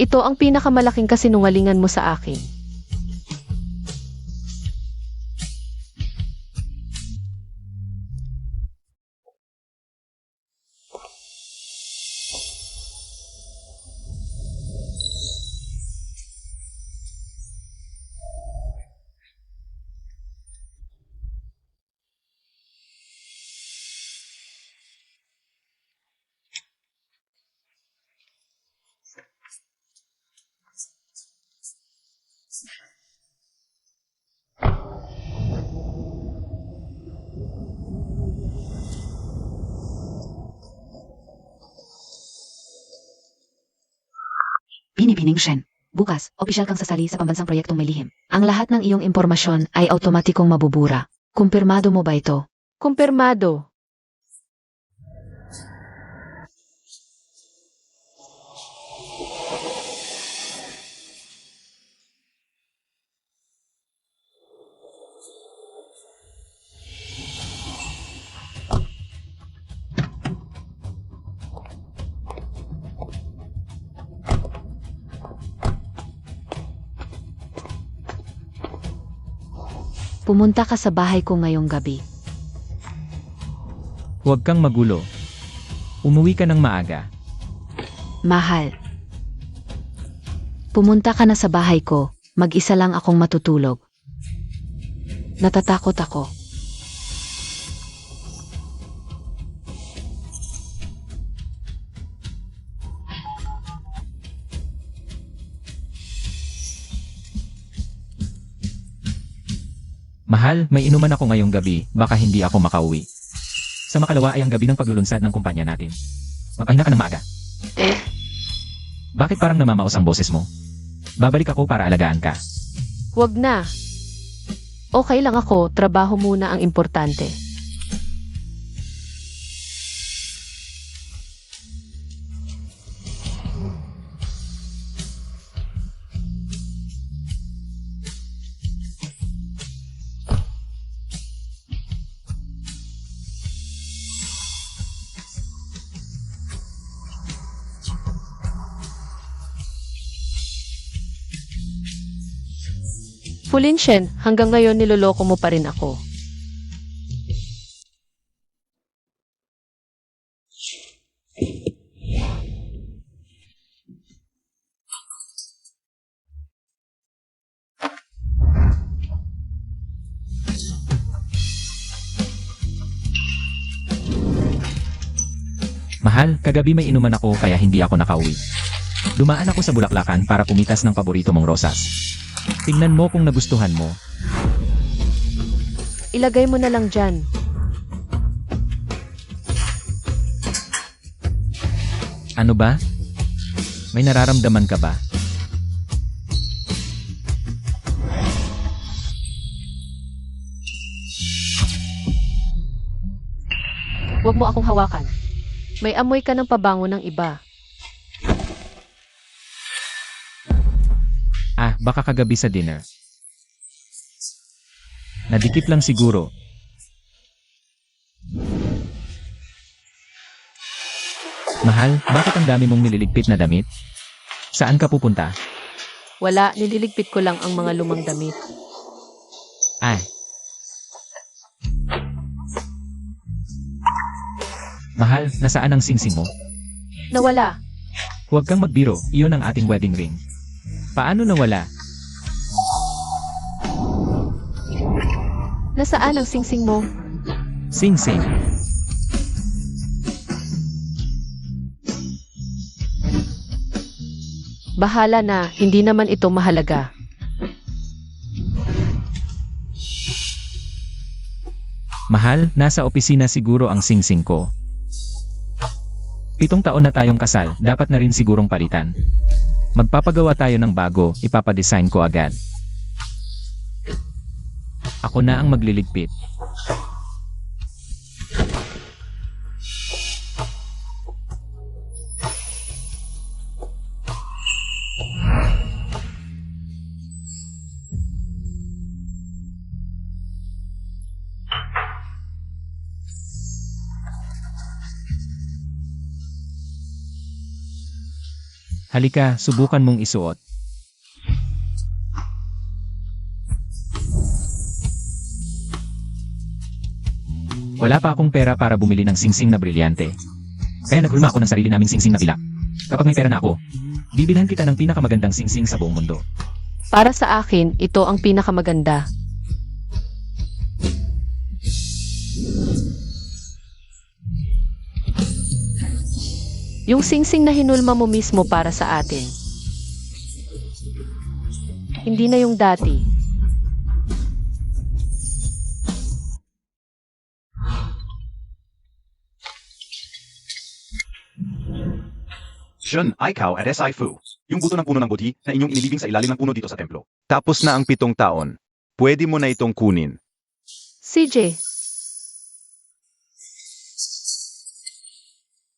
Ito ang pinakamalaking kasinungalingan mo sa akin. Binibining Shen. Bukas, opisyal kang sasali sa pambansang proyektong may lihim. Ang lahat ng iyong impormasyon ay automatikong mabubura. Kumpirmado mo ba ito? Kumpirmado. Pumunta ka sa bahay ko ngayong gabi. Huwag kang magulo. Umuwi ka ng maaga. Mahal. Pumunta ka na sa bahay ko. Mag-isa lang akong matutulog. Natatakot ako. Mahal, may inuman ako ngayong gabi, baka hindi ako makauwi. Sa makalawa ay ang gabi ng paglulunsad ng kumpanya natin. Magpahinga ka ng maaga. Bakit parang namamaos ang boses mo? Babalik ako para alagaan ka. Huwag na. Okay lang ako, trabaho muna ang importante. Fulinshen, hanggang ngayon niloloko mo pa rin ako. Mahal, kagabi may inuman ako kaya hindi ako nakauwi. Dumaan ako sa Bulaklakan para pumitas ng paborito mong rosas. Tingnan mo kung nagustuhan mo. Ilagay mo na lang dyan. Ano ba? May nararamdaman ka ba? Huwag mo akong hawakan. May amoy ka ng pabango ng iba. Ah, baka kagabi sa dinner. Nadikit lang siguro. Mahal, bakit ang dami mong nililigpit na damit? Saan ka pupunta? Wala, nililigpit ko lang ang mga lumang damit. Ah. Mahal, nasaan ang singsing mo? Nawala. Huwag kang magbiro, iyon ang ating wedding ring. Paano nawala? Nasaan ang singsing mo? Singsing. Bahala na, hindi naman ito mahalaga. Mahal, nasa opisina siguro ang singsing ko. 7 taon na tayong kasal, dapat na rin sigurong palitan. Magpapagawa tayo ng bago, ipapadesign ko agad. Ako na ang magliligpit. Halika, subukan mong isuot. Wala pa akong pera para bumili ng singsing na brilyante. Kaya naghulma ako ng sarili naming singsing na pilak. Kapag may pera na ako, bibilhan kita ng pinakamagandang singsing sa buong mundo. Para sa akin, ito ang pinakamaganda. Yung singsing na hinulma mo mismo para sa atin. Hindi na yung dati. Shen, Ikaw at SI Fu. Yung buto ng puno ng bodhi na inyong inilibing sa ilalim ng puno dito sa templo. Tapos na ang 7 taon. Pwede mo na itong kunin. CJ.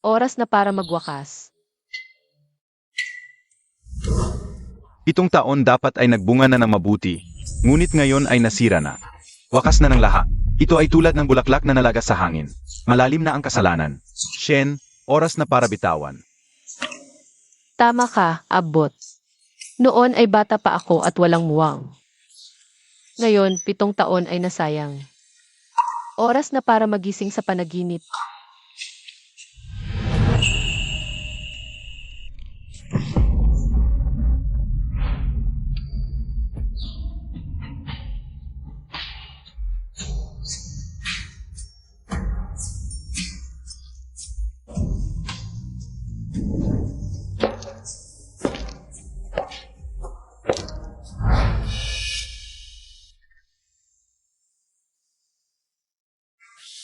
Oras na para magwakas. 7 taon dapat ay nagbunga na ng mabuti. Ngunit ngayon ay nasira na. Wakas na ng lahat. Ito ay tulad ng bulaklak na nalagas sa hangin. Malalim na ang kasalanan. Shen, oras na para bitawan. Tama ka, abot. Noon ay bata pa ako at walang muwang. Ngayon, 7 taon ay nasayang. Oras na para magising sa panaginip.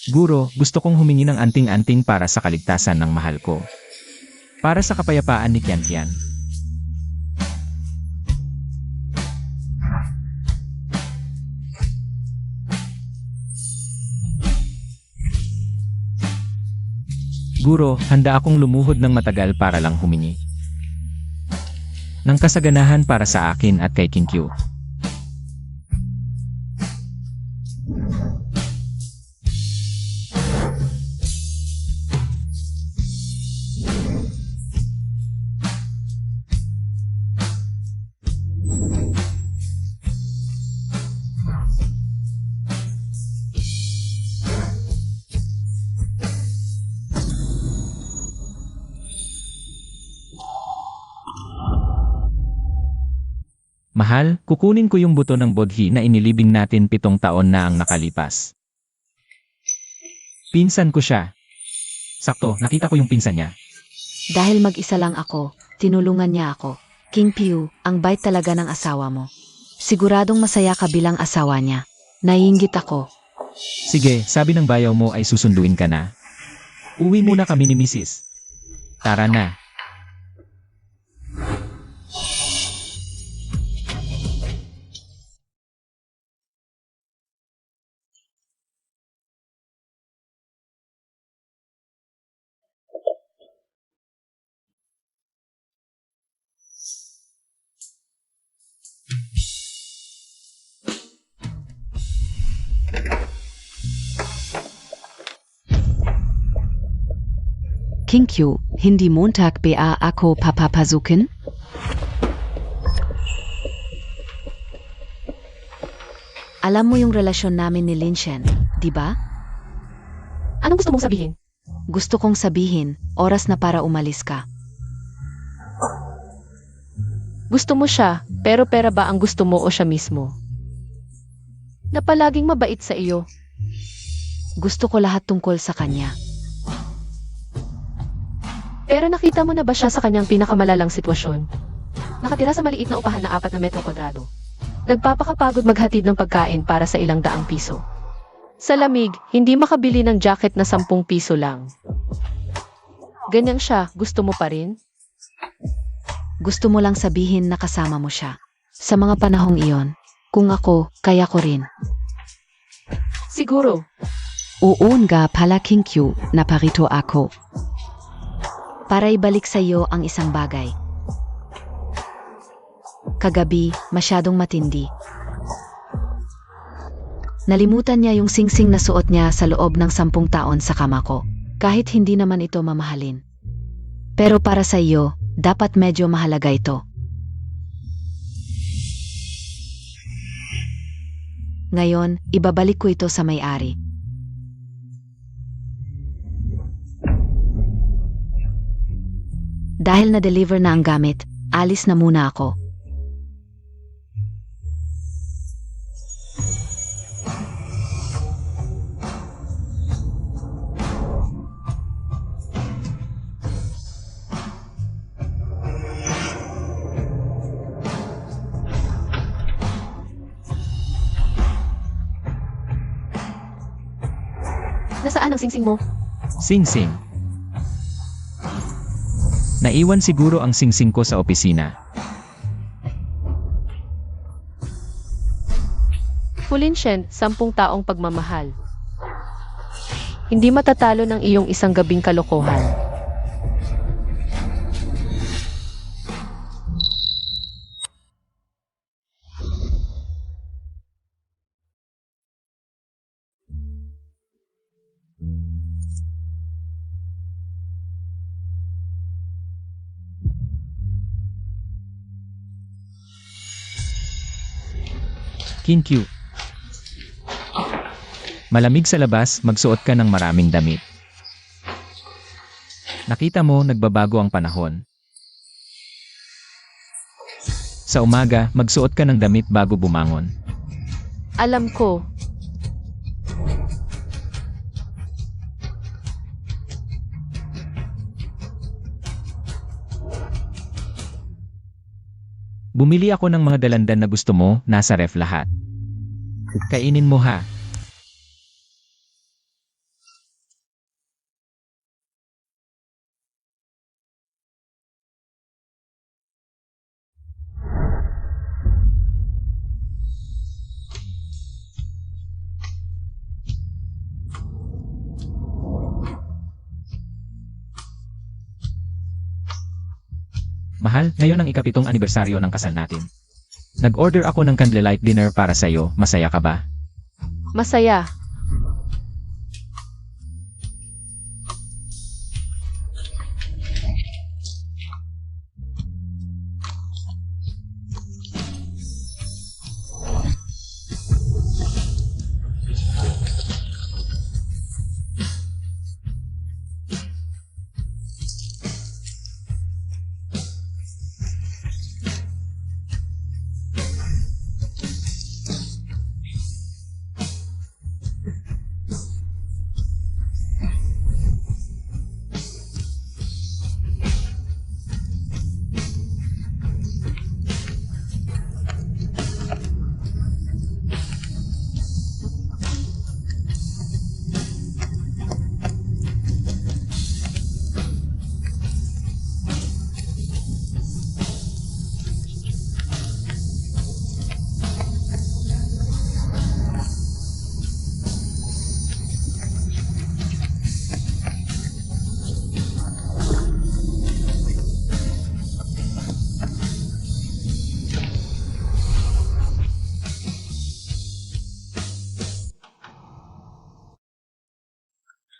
Guro, gusto kong humingi ng anting-anting para sa kaligtasan ng mahal ko. Para sa kapayapaan ni Qianqian. Guro, handa akong lumuhod ng matagal para lang humingi ng kasaganahan para sa akin at kay Qinkyu. Mahal, kukunin ko yung buto ng bodhi na inilibing natin 7 taon na ang nakalipas. Pinsan ko siya. Sakto, nakita ko yung pinsan niya. Dahil mag-isa lang ako, tinulungan niya ako. King Piu, ang bait talaga ng asawa mo. Siguradong masaya ka bilang asawa niya. Naiinggit ako. Sige, sabi ng bayaw mo ay susunduin ka na. Uwi muna kami ni Mrs. Tara na. Qinkyu, hindi Montag ba ako papapasukin? Alam mo yung relasyon namin ni Linshen, di ba? Anong gusto mong sabihin? Gusto kong sabihin, oras na para umalis ka. Gusto mo siya, pero pera ba ang gusto mo o siya mismo? Na palaging mabait sa iyo. Gusto ko lahat tungkol sa kanya. Pero nakita mo na ba siya sa kanyang pinakamalalang sitwasyon? Nakatira sa maliit na upahan na 4 na metro kwadrado. Nagpapakapagod maghatid ng pagkain para sa ilang daang piso. Sa lamig, hindi makabili ng jacket na 10 piso lang. Ganyan siya, gusto mo pa rin? Gusto mo lang sabihin na kasama mo siya. Sa mga panahong iyon, kung ako, kaya ko rin. Siguro. Oo nga pala Qinkyu, naparito ako. Para ibalik sa iyo ang isang bagay. Kagabi, masyadong matindi. Nalimutan niya yung singsing na suot niya sa loob ng 10 taon sa kama ko, kahit hindi naman ito mamahalin. Pero para sa iyo, Dapat medyo mahalaga ito. Ngayon, ibabalik ko ito sa may-ari. Dahil na-deliver na ang gamit, alis na muna ako. Nasaan ang singsing mo? Sing-sing. Naiwan siguro ang sing-sing ko sa opisina. Fulinshen, 10 taong pagmamahal. Hindi matatalo ng iyong isang gabing kalokohan. Kinkyu. Malamig sa labas, magsuot ka ng maraming damit. Nakita mo, nagbabago ang panahon. Sa umaga, magsuot ka ng damit bago bumangon. Alam ko. Bumili ako ng mga dalandan na gusto mo, nasa ref lahat. Kainin mo ha. Mahal, ngayon ang ika-7 anibersaryo ng kasal natin. Nag-order ako ng candlelight dinner para sa'yo, masaya ka ba? Masaya.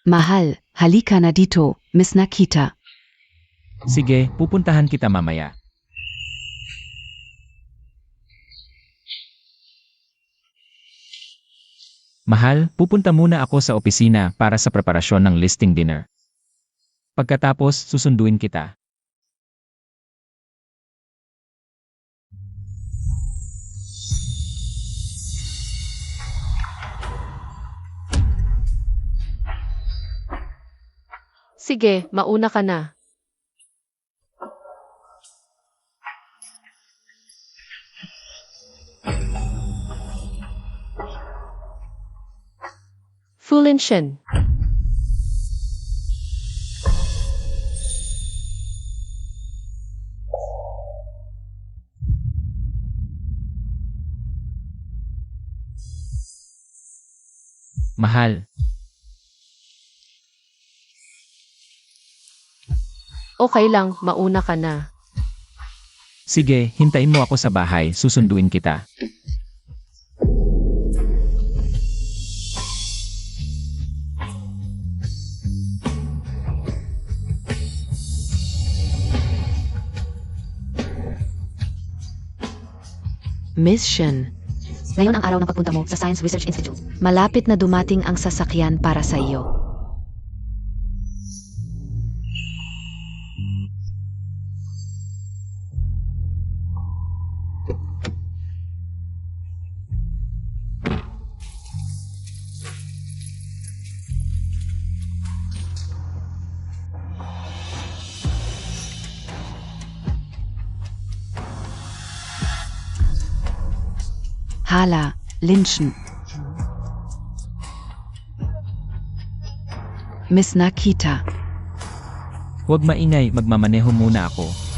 Mahal, halika na dito, Miss Nakita. Sige, pupuntahan kita mamaya. Mahal, pupunta muna ako sa opisina para sa preparasyon ng listing dinner. Pagkatapos, susunduin kita. Sige, mauna ka na. Fulinshen. Mahal, Okay lang, mauna ka na. sige, hintayin mo ako sa bahay, susunduin kita. Mission. Ngayon ang araw ng pagpunta mo sa Science Research Institute. Malapit na dumating ang sasakyan para sa iyo. Hala, Lynchen. Miss Nakita. Huwag maingay, magmamaneho muna ako.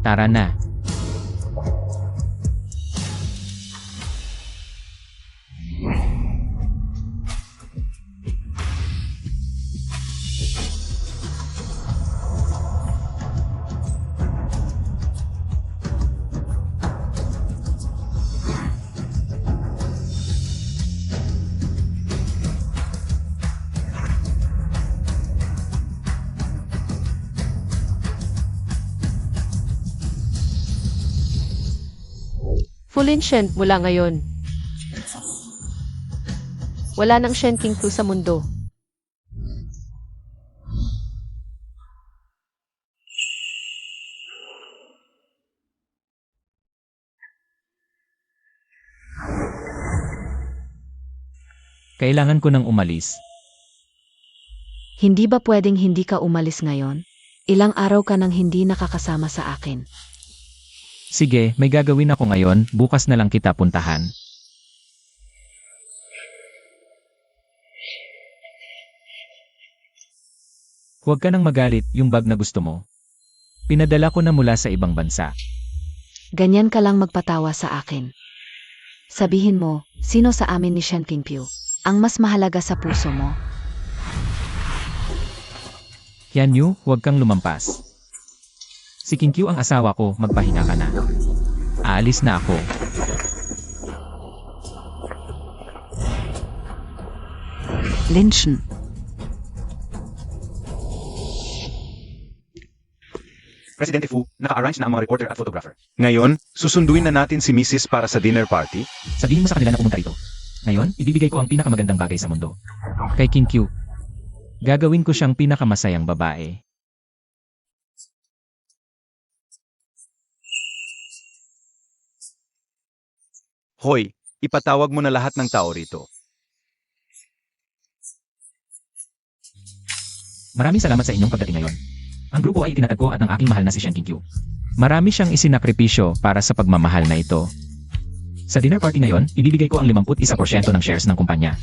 Tara na. Fulin Shen mula ngayon. Wala nang Shen King 2 sa mundo. Kailangan ko nang umalis. Hindi ba pwedeng hindi ka umalis ngayon? Ilang araw ka nang hindi nakakasama sa akin. Sige, may gagawin ako ngayon, bukas na lang kita puntahan. Huwag ka nang magalit, yung bag na gusto mo. Pinadala ko na mula sa ibang bansa. Ganyan ka lang magpatawa sa akin. Sabihin mo, sino sa amin ni Shen Qingpiu ang mas mahalaga sa puso mo? Yan Yu, huwag kang lumampas. Si Qingqiu ang asawa ko, magpahinga ka na. Aalis na ako. Lynchen. Presidente Fu, naka-arrange na ang mga reporter at photographer. Ngayon, susunduin na natin si Mrs. para sa dinner party. Sabihin mo sa kanila na pumunta rito. Ngayon, ibibigay ko ang pinakamagandang bagay sa mundo. Kay Qingqiu. Gagawin ko siyang pinakamasayang babae. Hoy, ipatawag mo na lahat ng tao rito. Maraming salamat sa inyong pagdating ngayon. Ang grupo ay itinatagpo at ang aking mahal na si Shen Qingqiu. Marami siyang isinakripisyo para sa pagmamahal na ito. Sa dinner party ngayon, ibibigay ko ang 51% ng shares ng kumpanya.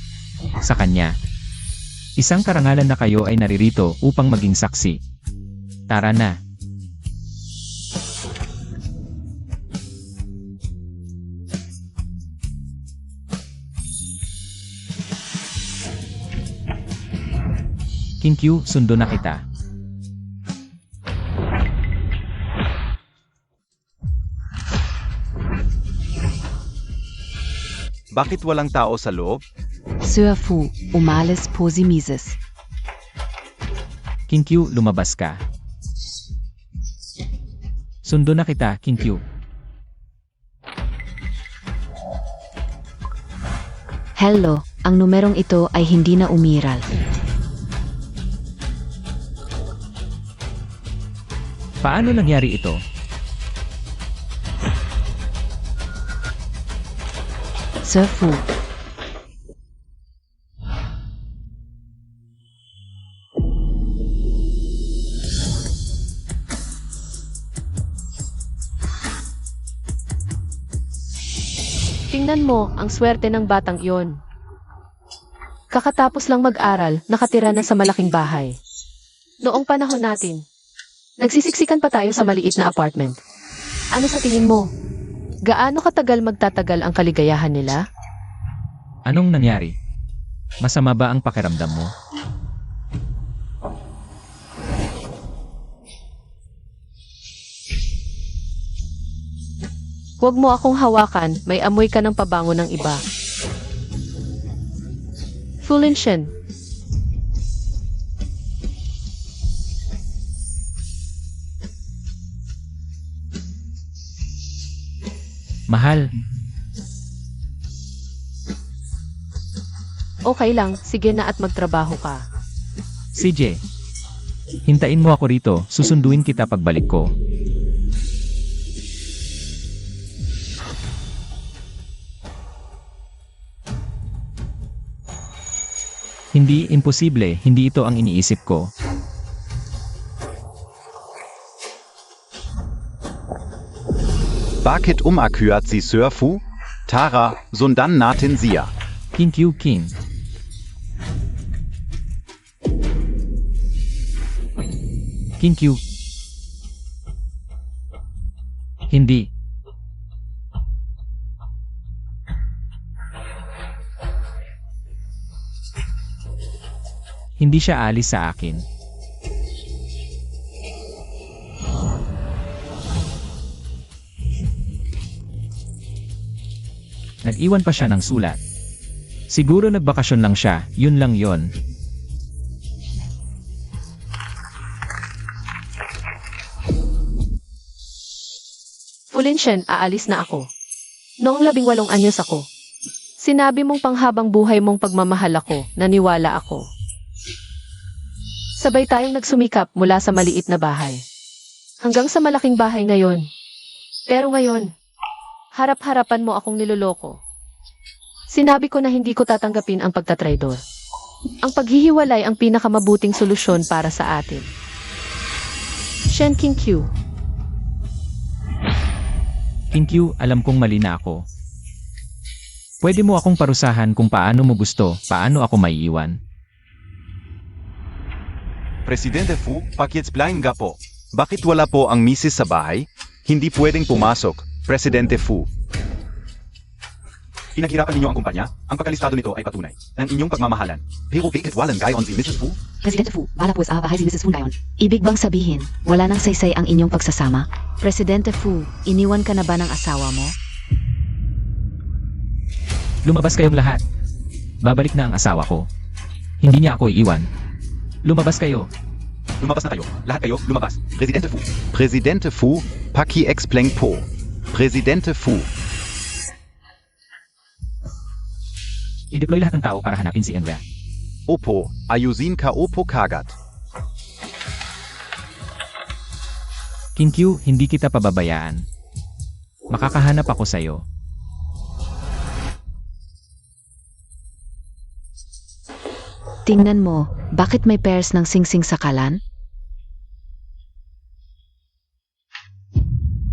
Sa kanya. Isang karangalan na kayo ay naririto upang maging saksi. Tara na. Qingqiu, sundo na kita. Bakit walang tao sa loob? Sir Fu, umalis po si Mrs. Qingqiu, lumabas ka. Sundo na kita, Qingqiu. Hello, ang numerong ito ay hindi na umiral. Paano nangyari ito? Sir Fu, Tingnan mo ang swerte ng batang iyon. Kakatapos lang mag-aral, nakatira na sa malaking bahay. Noong panahon natin, nagsisiksikan pa tayo sa maliit na apartment. Ano sa tingin mo? Gaano katagal magtatagal ang kaligayahan nila? Anong nangyari? Masama ba ang pakiramdam mo? Huwag mo akong hawakan, may amoy ka ng pabango ng iba. Fulinshen, Mahal, okay lang, sige na at magtrabaho ka. CJ. Hintayin mo ako rito, susunduin kita pagbalik ko. Hindi imposible, hindi ito ang iniisip ko. Bakit umakyat si Sir Fu? Tara, sundan natin siya. King Q King. King Q. Hindi. Hindi siya alis sa akin. Nag-iwan pa siya ng sulat. Siguro nagbakasyon lang siya, yun lang yon. Fulinshen, aalis na ako. Noong 18 anyos ako. Sinabi mong panghabang buhay mong pagmamahal ako, naniwala ako. Sabay tayong nagsumikap mula sa maliit na bahay. Hanggang sa malaking bahay ngayon. Pero ngayon, harap-harapan mo akong niloloko. Sinabi ko na hindi ko tatanggapin ang pagtatraidor. Ang paghihiwalay ang pinakamabuting solusyon para sa atin. Shen King Q. King Q, alam kong mali na ako. Pwede mo akong parusahan kung paano mo gusto, paano ako maiiwan. Presidente Fu, pakiexplain nga po. Bakit wala po ang misis sa bahay? Hindi pwedeng pumasok, Presidente Fu. Pinaghirapan ninyo ang kumpanya? Ang pagkalistado nito ay patunay ng inyong pagmamahalan. Pero bakit walang gayon si Mrs. Fu? Presidente Fu, wala po sa bahay si Mrs. Fu ngayon. Ibig bang sabihin, wala nang saysay ang inyong pagsasama? Presidente Fu, iniwan ka na ba ng asawa mo? Lumabas kayong lahat. Babalik na ang asawa ko. Hindi niya ako iiwan. Lumabas kayo. Lumabas na kayo. Lahat kayo, lumabas. Presidente Fu. Presidente Fu, paki-explain po. Presidente Fu. I-deploy lahat ng tao para hanapin si Enria. Opo, ayusin ka opo kagat. King Q, hindi kita pababayaan. Makakahanap ako sa'yo. Tingnan mo, bakit may pairs ng singsing sa kalan?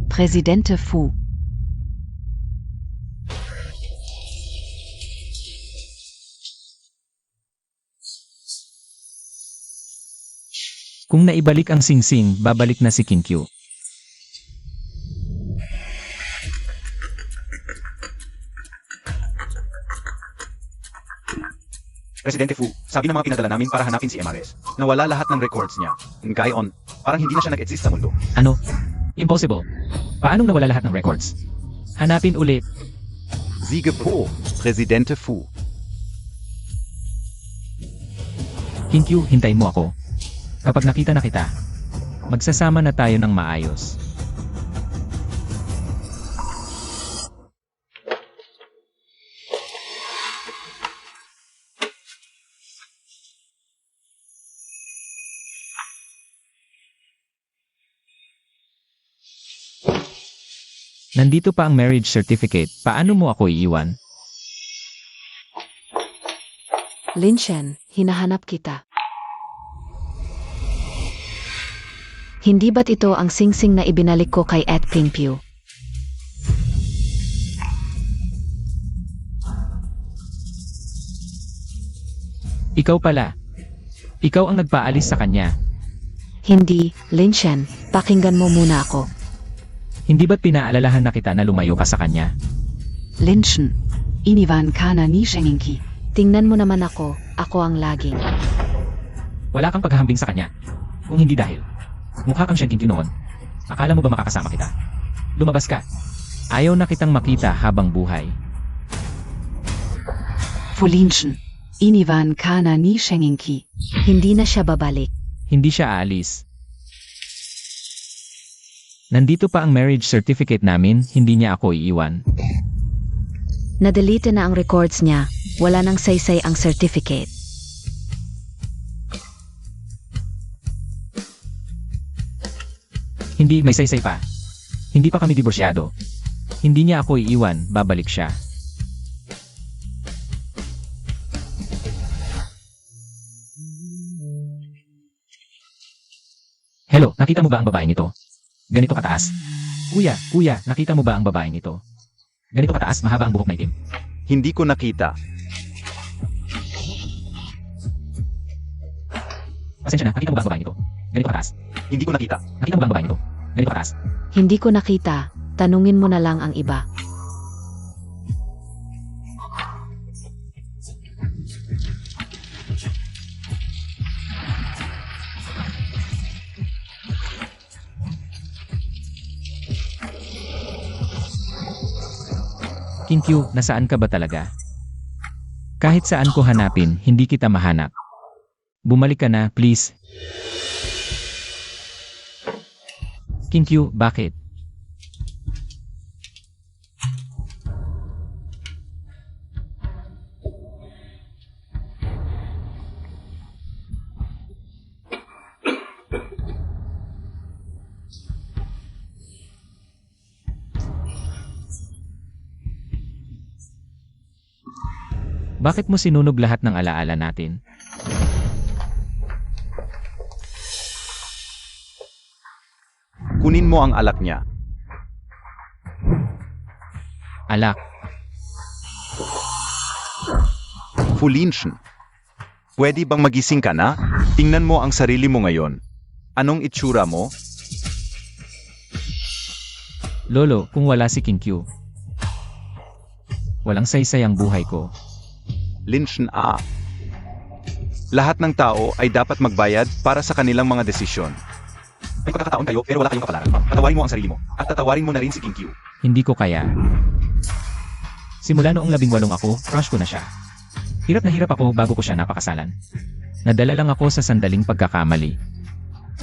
Presidente Fu. Kung naibalik ang singsing, babalik na si King Q. Presidente Fu, sabi ng mga pinadala namin para hanapin si MRS. Nawala lahat ng records niya. Ngayon, parang hindi na siya nag-exist sa mundo. Ano? Impossible. Paanong nawala lahat ng records? Hanapin ulit. Siege po, Presidente Fu. King Q, hintayin mo ako. Kapag nakita na kita, magsasama na tayo ng maayos. Nandito pa ang marriage certificate. Paano mo ako iiwan? Linshen, hinahanap kita. Hindi ba't ito ang singsing na ibinalik ko kay Ed Pingpew? Ikaw pala. Ikaw ang nagpaalis sa kanya. Hindi, Linshen, pakinggan mo muna ako. Hindi ba't pinaalalahan na kita na lumayo ka sa kanya? Lynchen, iniwan ka na ni Shenginki. Tingnan mo naman ako ang laging. Wala kang paghahambing sa kanya. Kung hindi dahil, mukha kang Shenkinky noon. Akala mo ba makakasama kita? Lumabas ka. Ayaw na kitang makita habang buhay. Fulinchen, iniwan ka na ni Shenginki. Hindi na siya babalik. Hindi siya aalis. Nandito pa ang marriage certificate namin, hindi niya ako iiwan. Nadelete na ang records niya. Wala nang saysay ang certificate. Hindi, may saysay pa. Hindi pa kami diborsyado. Hindi niya ako iiwan, babalik siya. Hello, nakita mo ba ang babaeng ito? Ganito kataas. Kuya, nakita mo ba ang babaeng ito? Ganito kataas, mahaba ang buhok na itim. Hindi ko nakita. Pasensya na, nakita mo ba ang babaeng ito? Ganito kataas. Hindi ko nakita. Nakita mo ba ang babaeng ito? Ganito kataas. Hindi ko nakita. Tanungin mo na lang ang iba. Kinkyu, nasaan ka ba talaga? Kahit saan ko hanapin, hindi kita mahanap. Bumalik ka na, please. Kinkyu, bakit? Bakit mo sinunog lahat ng alaala natin? Kunin mo ang alak niya. Alak. Fulinchen. Pwede bang magising ka na? Tingnan mo ang sarili mo ngayon. Anong itsura mo? Lolo, kung wala si Kinkyu, walang saysay ang buhay ko. Lynchen A. Lahat ng tao ay dapat magbayad para sa kanilang mga desisyon. May pagkakataon kayo pero wala kayong kapalaran. Patawarin mo ang sarili mo at tatawarin mo na rin si Kinkyu. Hindi ko kaya. Simula noong 18 ako, crush ko na siya. Hirap na hirap ako bago ko siya napakasalan. Nadala lang ako sa sandaling pagkakamali.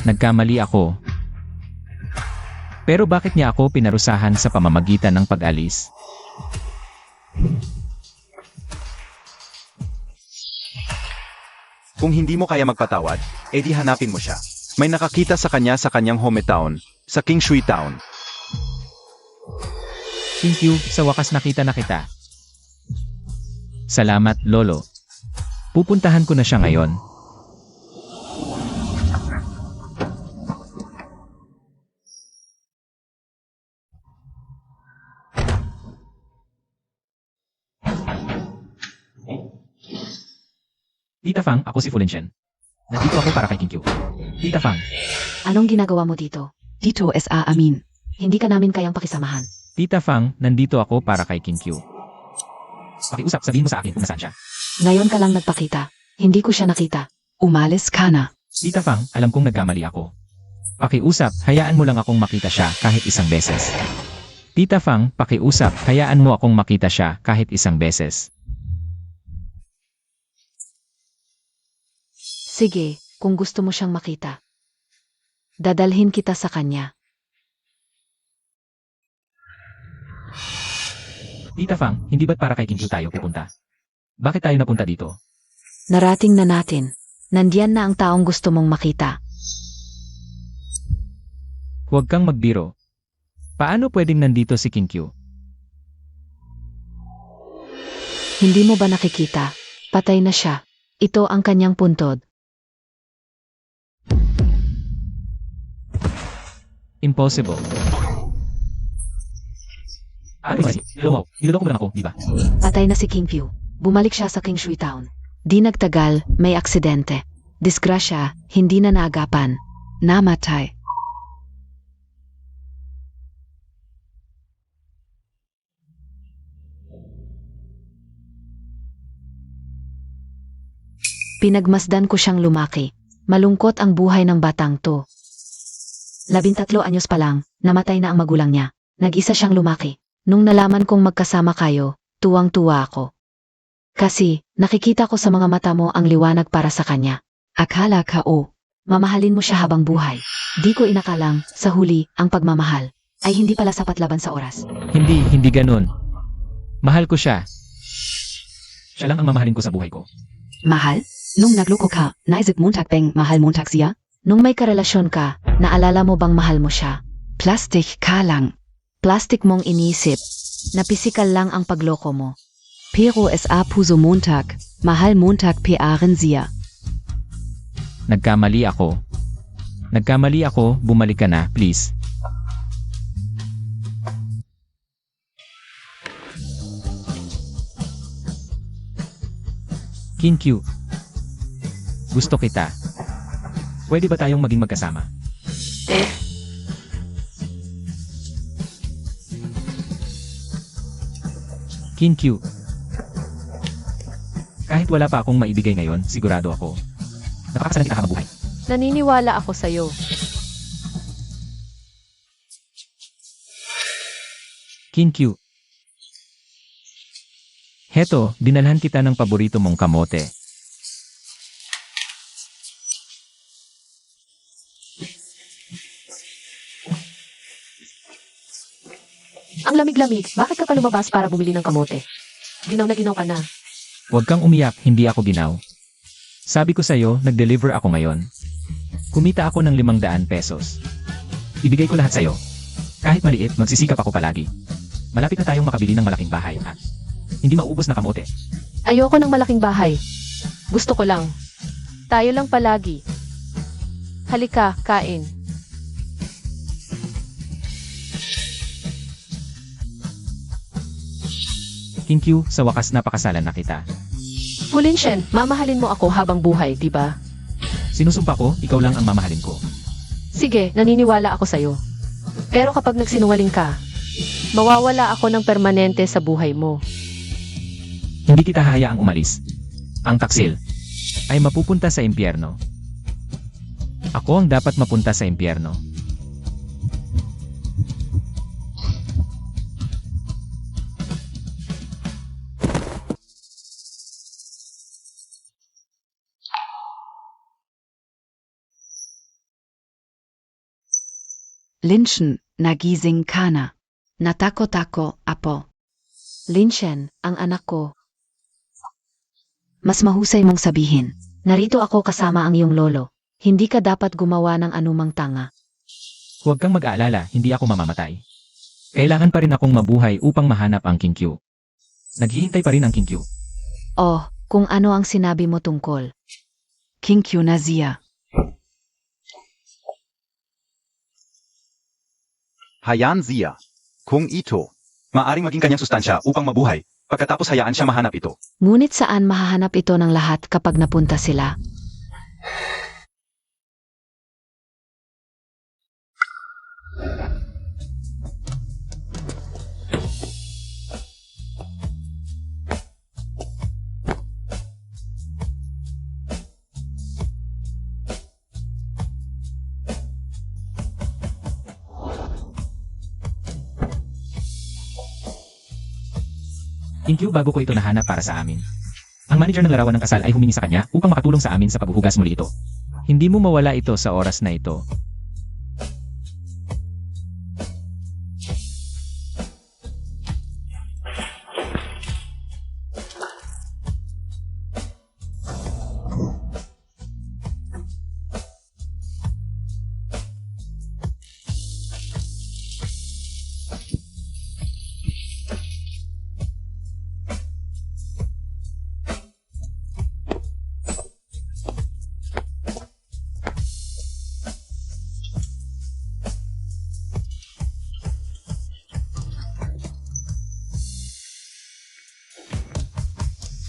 Nagkamali ako. Pero bakit niya ako pinarusahan sa pamamagitan ng pag-alis? Kung hindi mo kaya magpatawad, edi hanapin mo siya. May nakakita sa kanya sa kanyang hometown, sa Kingshui Town. Kinkyu, sa wakas nakita na kita. Salamat, Lolo. Pupuntahan ko na siya ngayon. Tita Fang, ako si Fulinchen. Nandito ako para kay Kinkyu. Tita Fang, Anong ginagawa mo dito? Dito es Amin. Hindi ka namin kayang pakisamahan. Tita Fang, nandito ako para kay Kinkyu. Pakiusap, sabihin mo sa akin kung nasaan siya. Ngayon ka lang nagpakita. Hindi ko siya nakita. Umalis ka na. Tita Fang, alam kong nagkamali ako. Pakiusap, hayaan mo lang akong makita siya kahit isang beses. Tita Fang, pakiusap, hayaan mo akong makita siya kahit isang beses. Sige, kung gusto mo siyang makita. Dadalhin kita sa kanya. Tita Fang, hindi ba't para kay Kinkyu tayo pupunta? Bakit tayo napunta dito? Narating na natin. Nandiyan na ang taong gusto mong makita. Huwag kang magbiro. Paano pwedeng nandito si Kinkyu? Hindi mo ba nakikita? Patay na siya. Ito ang kanyang puntod. Impossible. Ano ba? Niloloko mo lang ako, di ba? Patay na si Kinkyu. Bumalik siya sa Kingshui Town. Di nagtagal, may aksidente. Disgrasya, hindi na naagapan. Namatay. Pinagmasdan ko siyang lumaki. Malungkot ang buhay ng batang to. 13 anyos pa lang, namatay na ang magulang niya. Nag-isa siyang lumaki. Nung nalaman kong magkasama kayo, tuwang-tuwa ako. Kasi, nakikita ko sa mga mata mo ang liwanag para sa kanya. Akala ka mamahalin mo siya habang buhay. Di ko inakalang, sa huli, ang pagmamahal ay hindi pala sapat laban sa oras. Hindi ganun. Mahal ko siya. Siya lang ang mamahalin ko sa buhay ko. Mahal? Nung nagloko ka, naisip mo takbeng mahal mo siya? Nung may karelasyon ka, naalala mo bang mahal mo siya? Plastic ka lang. Plastic mong inisip. Na pisikal lang ang pagloko mo. Pero sa puso Montag, mahal Montag pearen siya. Nagkamali ako. Bumalik ka na, please. Kinkyu. Gusto kita. Pwede ba tayong maging magkasama? Kinkyu. Kahit wala pa akong maibigay ngayon, sigurado ako. Napakasalan kita habang buhay. Naniniwala ako sa'yo. Kinkyu. Heto, dinalhan kita ng paborito mong kamote. Ang lamig-lamig, bakit ka pa lumabas para bumili ng kamote? Ginaw na ginaw ka na. Huwag kang umiyak, hindi ako ginaw. Sabi ko sa'yo, nag-deliver ako ngayon. Kumita ako ng 500 pesos. Ibigay ko lahat sa'yo. Kahit maliit, magsisikap ako palagi. Malapit na tayong makabili ng malaking bahay at hindi mauubos na kamote. Ayoko ng malaking bahay. Gusto ko lang. Tayo lang palagi. Halika, kain. Kinkyu, sa wakas napakasalan na kita. Fulinshen, mamahalin mo ako habang buhay, di ba? Sinusumpa ko, ikaw lang ang mamahalin ko. Sige, naniniwala ako sa'yo. Pero kapag nagsinungaling ka, mawawala ako ng permanente sa buhay mo. Hindi kita hahayaang umalis. Ang taksil ay mapupunta sa impyerno. Ako ang dapat mapunta sa impyerno. Linshen, nagising ka na. Natakot ako, apo. Linshen, ang anak ko. Mas mahusay mong sabihin. Narito ako kasama ang iyong lolo. Hindi ka dapat gumawa ng anumang tanga. Huwag kang mag-aalala, hindi ako mamamatay. Kailangan pa rin akong mabuhay upang mahanap ang Kinkyu. Naghihintay pa rin ang Kinkyu. Oh, kung ano ang sinabi mo tungkol. Kinkyu na siya. Hayaan siya. Kung ito, maaring maging kanyang sustansya upang mabuhay, pagkatapos hayaan siya mahanap ito. Ngunit saan mahahanap ito ng lahat kapag napunta sila? Kinkyu, bago ko ito nahanap para sa amin. Ang manager ng larawan ng kasal ay humingi sa kanya upang makatulong sa amin sa paghuhugas muli ito. Hindi mo mawala ito sa oras na ito.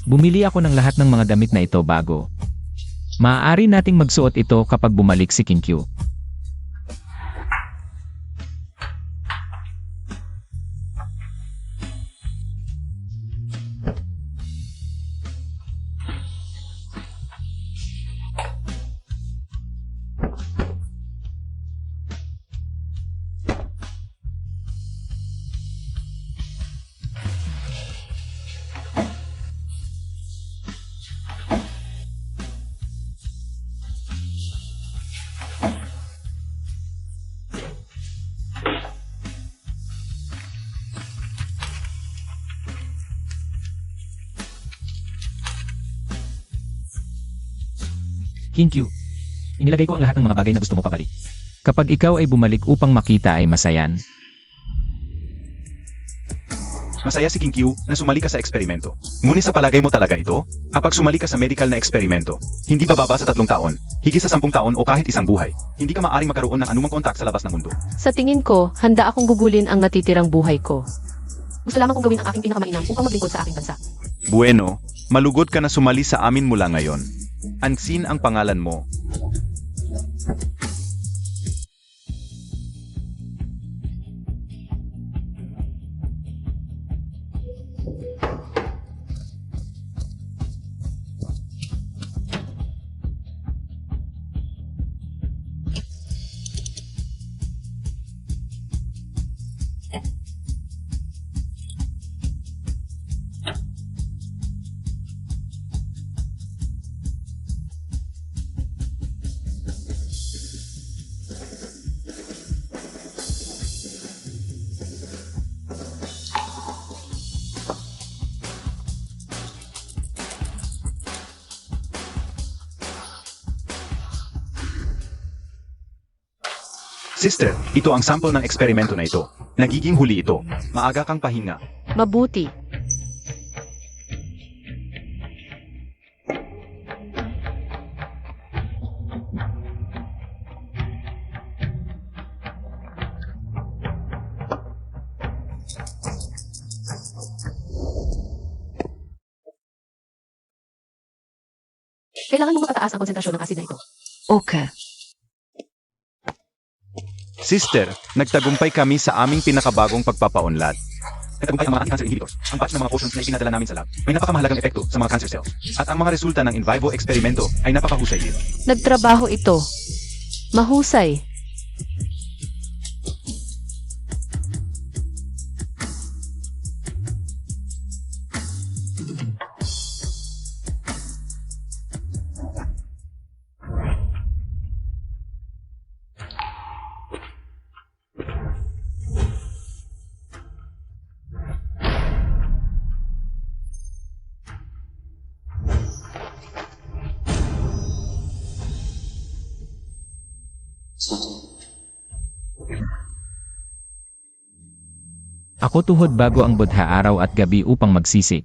Bumili ako ng lahat ng mga damit na ito bago. Maaari nating magsuot ito kapag bumalik si Kinkyu. Q. Inilagay ko ang lahat ng mga bagay na gusto mo pabalik. Kapag ikaw ay bumalik upang makita ay masayan. Masaya si King Q na sumali ka sa eksperimento. Ngunit sa palagay mo talaga ito? Kapag sumali ka sa medical na eksperimento, hindi bababa sa 3 taon, higit sa 10 taon o kahit isang buhay, hindi ka maaring magkaroon ng anumang kontak sa labas ng mundo. Sa tingin ko, handa akong gugulin ang natitirang buhay ko. Gusto lamang kong gawin ang aking pinakamainam upang maglingkod sa aking bansa. Bueno, malugod ka na sumali sa amin mula ngayon. Ansin ang pangalan mo. Sister, ito ang sample ng eksperimento na ito. Nagiging huli ito. Maaga kang pahinga. Mabuti. Kailangan mo mapataas ang konsentrasyon ng asid na ito. Okay. Sister, nagtagumpay kami sa aming pinakabagong pagpapaunlad. Nagtagumpay ang mga anti-cancer inhibitors, ang batch ng mga potions na ipinadala namin sa lab. May napakamahalagang epekto sa mga cancer cells. At ang mga resulta ng in vivo eksperimento ay napakahusay din. Nagtrabaho ito. Mahusay. Ako tuhod bago ang Buddha araw at gabi upang magsisi.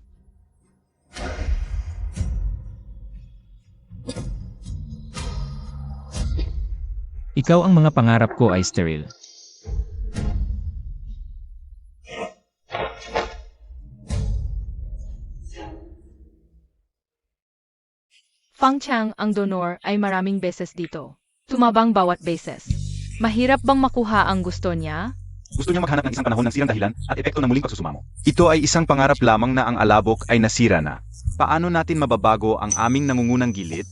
Ikaw ang mga pangarap ko ay sterile. Fang Chang ang donor ay maraming beses dito. Tumabang bawat beses. Mahirap bang makuha ang gusto niya? Gusto niya maghanap ng isang panahon ng sirang dahilan at epekto ng muling pagsusumamo. Ito ay isang pangarap lamang na ang alabok ay nasira na. Paano natin mababago ang aming nangungunang gilid?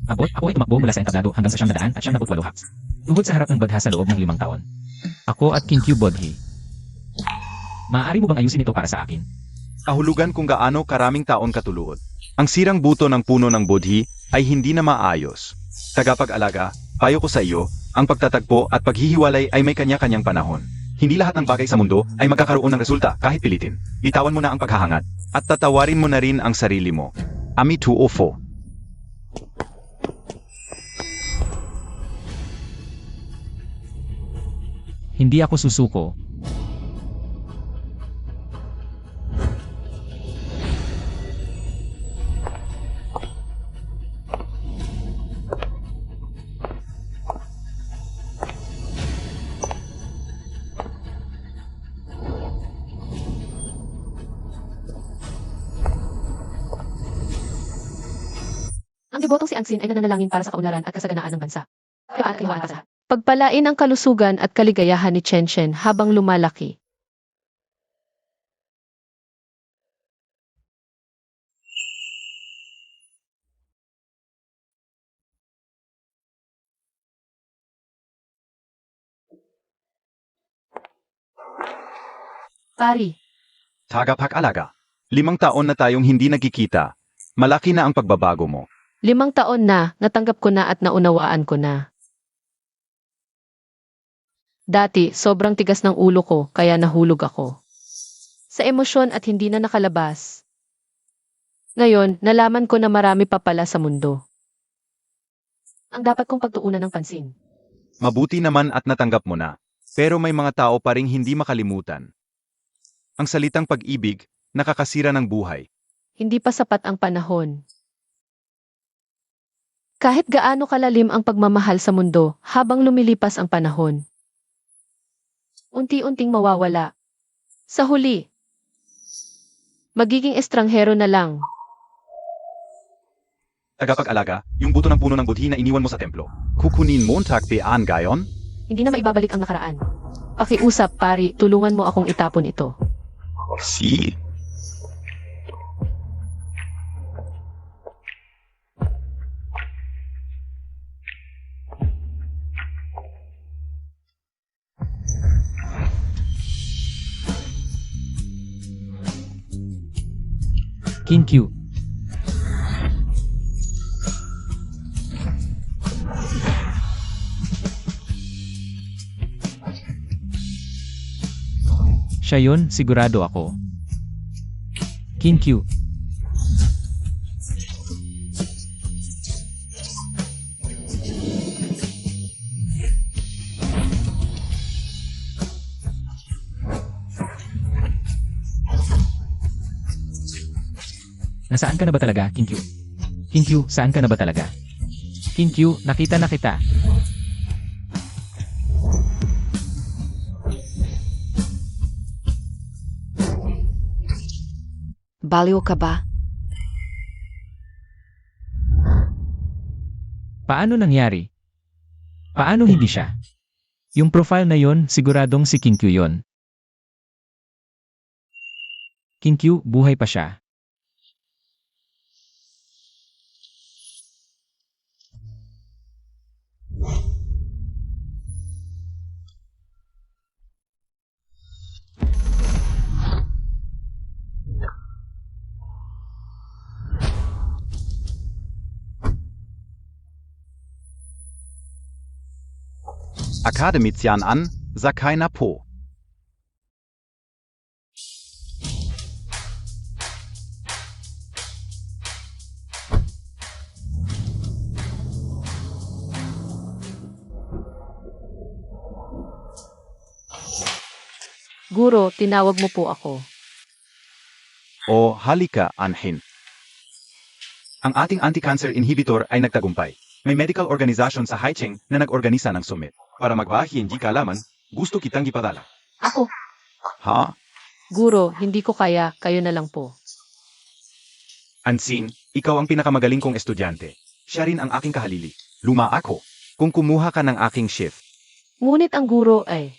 Ako ay tumakbo mula sa entablado hanggang sa 998 hacks. Tuhod sa harap ng Buddha sa loob ng 5 taon. Ako at King Q Bodhi. Maaari mo bang ayusin ito para sa akin? Kahulugan kung gaano karaming taon katuluod. Ang sirang buto ng puno ng Bodhi ay hindi na maayos. Tagapag-alaga, payo ko sa iyo, ang pagtatagpo at paghihiwalay ay may kanya-kanyang panahon. Hindi lahat ng bagay sa mundo ay magkakaroon ng resulta kahit pilitin. Bitawan mo na ang paghahangad at tatawarin mo na rin ang sarili mo. Ami 204. Hindi ako susuko. Ang debotong si Angsin ay nananalangin para sa kaunlaran at kasaganaan ng bansa. Kailangan ka sa pagpalain ang kalusugan at kaligayahan ni Chen Chen habang lumalaki. Pari, Tagapag-alaga. 5 taon na tayong hindi nagkikita. Malaki na ang pagbabago mo. 5 taon na, natanggap ko na at naunawaan ko na. Dati, sobrang tigas ng ulo ko, kaya nahulog ako. Sa emosyon at hindi na nakalabas. Ngayon, nalaman ko na marami pa pala sa mundo. Ang dapat kong pagtuunan ng pansin. Mabuti naman at natanggap mo na. Pero may mga tao pa ring hindi makalimutan. Ang salitang pag-ibig, nakakasira ng buhay. Hindi pa sapat ang panahon. Kahit gaano kalalim ang pagmamahal sa mundo, habang lumilipas ang panahon, unti-unting mawawala. Sa huli, magiging estranghero na lang. Tagapag-alaga, yung buto ng puno ng budhi na iniwan mo sa templo. Kukunin Montag Bean gayon? Hindi na maibabalik ang nakaraan. Pakiusap, pari, tulungan mo akong itapon ito. Si. Kinkyu. Siya yun, sigurado ako. Kinkyu. Nasaan ka na ba talaga, Kinkyu? Kinkyu, saan ka na ba talaga? Kinkyu, nakita na kita. Baliw ka ba? Paano nangyari? Paano hindi siya? Yung profile na yon, siguradong si Kinkyu yon. Kinkyu, buhay pa siya. Akademizian an, Sakai na po. Guro, tinawag mo po ako. O halika, Anhin. Ang ating anti-cancer inhibitor ay nagtagumpay. May medical organization sa Haicheng na nag-organisa ng summit. Para magbahi hindi kaalaman, gusto kitang ipadala. Ako. Ha? Guro, hindi ko kaya, kayo na lang po. Ansin, ikaw ang pinakamagaling kong estudyante. Siya rin ang aking kahalili. Luma ako. Kung kumuha ka ng aking shift. Ngunit ang guro ay,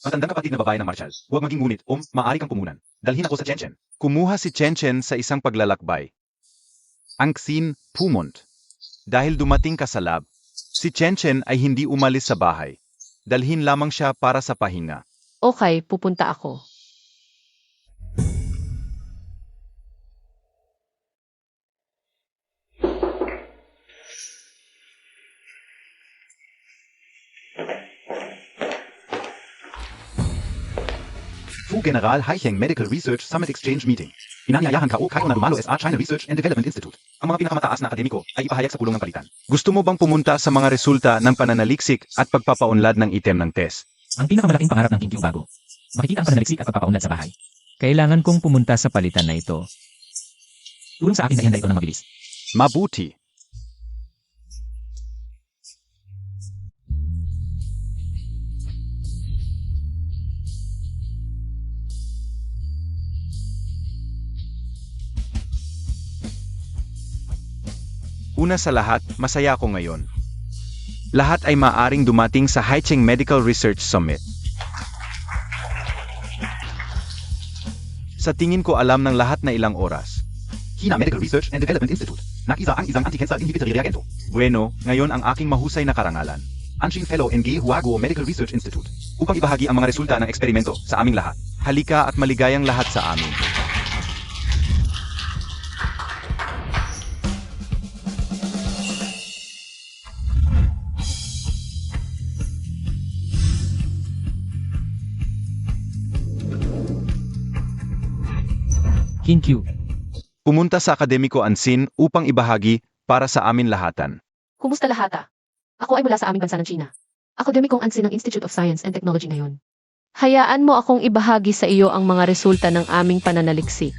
Matandang kapatid na babae ng Marshall. Huwag maging ngunit, maaari kang pumunan. Dalhin ako sa Chenchen. Kumuha si Chenchen sa isang paglalakbay. Ang Xin pumont. Dahil dumating ka sa lab, si Chenchen ay hindi umalis sa bahay. Dalhin lamang siya para sa pahinga. okay, pupunta ako. Fu General Haicheng Medical Research Summit Exchange Meeting. Inanyayahan ka o kayo na dumalo SA China Research and Development Institute. Ang mga pinakamataas na akademiko ay ipahayag sa pulong ng palitan. Gusto mo bang pumunta sa mga resulta ng pananaliksik at pagpapaunlad ng item ng test? Ang pinakamalaking pangarap ng Kinkyu bago. Makikita ang pananaliksik at pagpapaunlad sa bahay. Kailangan kong pumunta sa palitan na ito. Tulong sa akin na ihanda ito ng mabilis. Mabuti. Una sa lahat, masaya ako ngayon. Lahat ay maaring dumating sa Haicheng Medical Research Summit. Sa tingin ko alam ng lahat na ilang oras. China Medical Research and Development Institute. Nakisa ang isang anti-cancer inhibitor reagento. Bueno, ngayon ang aking mahusay na karangalan. Anshin Fellow NG Huaguo Medical Research Institute. Upang ibahagi ang mga resulta ng eksperimento sa aming lahat. Halika at maligayang lahat sa amin. Kinkyu, Pumunta sa Akademiko Ansin upang ibahagi para sa amin lahatan. Kumusta lahata? Ako ay mula sa aming bansa ng China. Akademikong ansin ng Institute of Science and Technology ngayon. Hayaan mo akong ibahagi sa iyo ang mga resulta ng aming pananaliksik.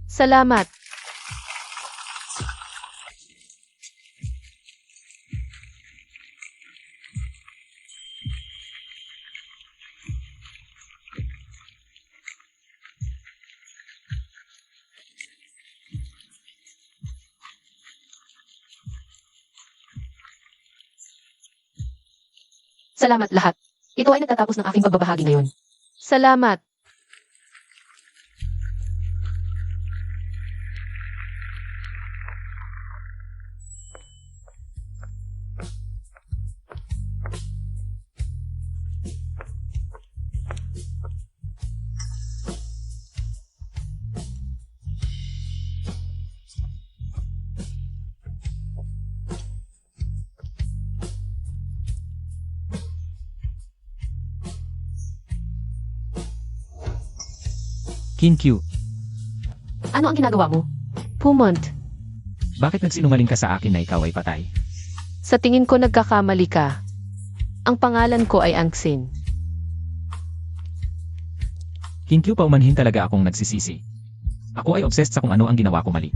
Salamat. Salamat lahat. Ito ay natatapos ng aking pagbabahagi ngayon. Salamat. Kinkyu, Ano ang ginagawa mo? Pumont. bakit nagsinungaling ka sa akin na ikaw ay patay? Sa tingin ko nagkakamali ka. Ang pangalan ko ay Angsin. Kinkyu, paumanhin talaga akong nagsisisi. Ako ay obsessed sa kung ano ang ginawa ko mali.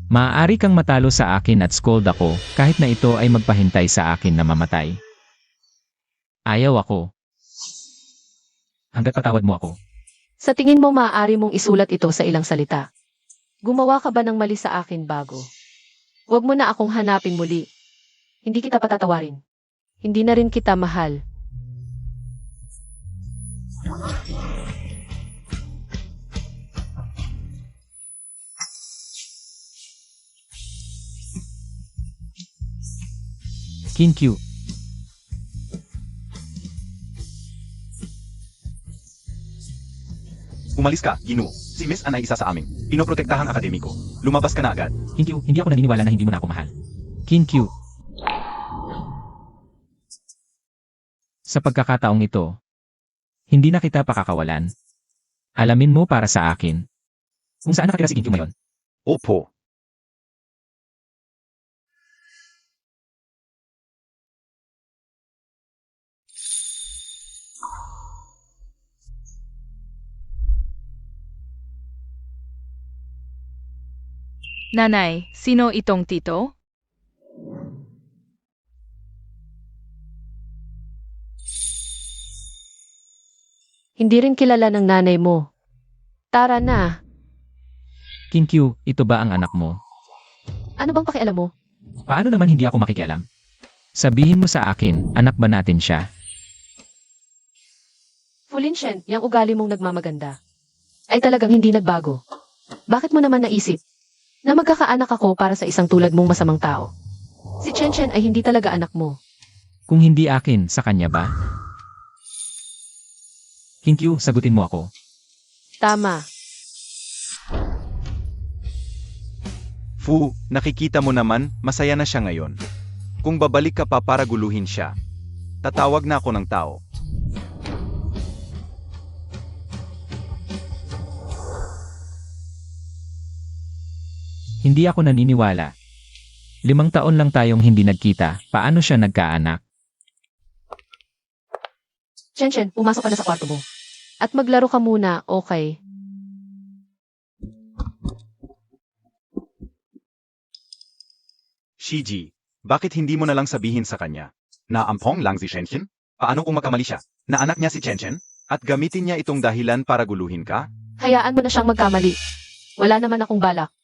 Maaari kang matalo sa akin at scold ako kahit na ito ay magpahintay sa akin na mamatay. Ayaw ako. Hanggat patawad mo ako. Sa tingin mo maaari mong isulat ito sa ilang salita. Gumawa ka ba ng mali sa akin bago? Huwag mo na akong hanapin muli. Hindi kita patatawarin. Hindi na rin kita mahal. Kinkyu, Umalis ka, Ginoo. Si Miss Ann ay isa sa amin. Pinoprotektahang akademiko. Lumabas ka na agad. Kinkyu, hindi ako naniniwala na hindi mo na ako mahal. Kinkyu. Sa pagkakataong ito, hindi na kita pakakawalan. Alamin mo para sa akin. Kung saan nakatira si Kinkyu ngayon? Opo. Nanay, sino itong tito? Hindi rin kilala ng nanay mo. Tara na. Kinkyu, ito ba ang anak mo? Ano bang pakialam mo? Paano naman hindi ako makikialam? Sabihin mo sa akin, anak ba natin siya? Fulinshen, yung ugali mong nagmamaganda ay talagang hindi nagbago. Bakit mo naman naisip na magkakaanak ako para sa isang tulad mong masamang tao? Si Chen ay hindi talaga anak mo. Kung hindi akin, sa kanya ba? Kinkyu, sagutin mo ako. Tama. Fu, nakikita mo naman, masaya na siya ngayon. Kung babalik ka pa para guluhin siya, tatawag na ako ng tao. Hindi ako naniniwala. 5 taon lang tayong hindi nagkita, paano siya nagkaanak? Chen, pumasok ka na sa kwarto mo. At maglaro ka muna, okay? Shiji, bakit hindi mo na lang sabihin sa kanya na ampong lang si Shenchen? Paano kung makamali siya na anak niya si Shenchen at gamitin niya itong dahilan para guluhin ka? Hayaan mo na siyang magkamali. Wala naman akong balak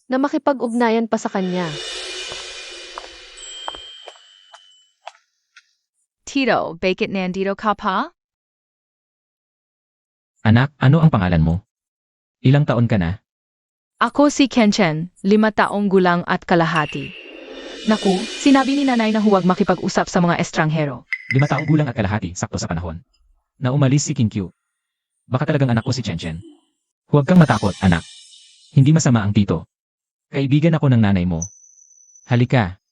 na makipag-ugnayan pa sa kanya. Tito, bakit nandito ka pa? Anak, ano ang pangalan mo? Ilang taon ka na? Ako si Kenchen, 5 taong gulang at kalahati. Naku, sinabi ni nanay na huwag makipag-usap sa mga estranghero. 5 taong gulang at kalahati, sakto sa panahon. Na umalis si Kinkyu. Baka talagang anak ko si Chen. Huwag kang matakot, anak. Hindi masama ang tito. Kaibigan ako ng nanay mo. Halika.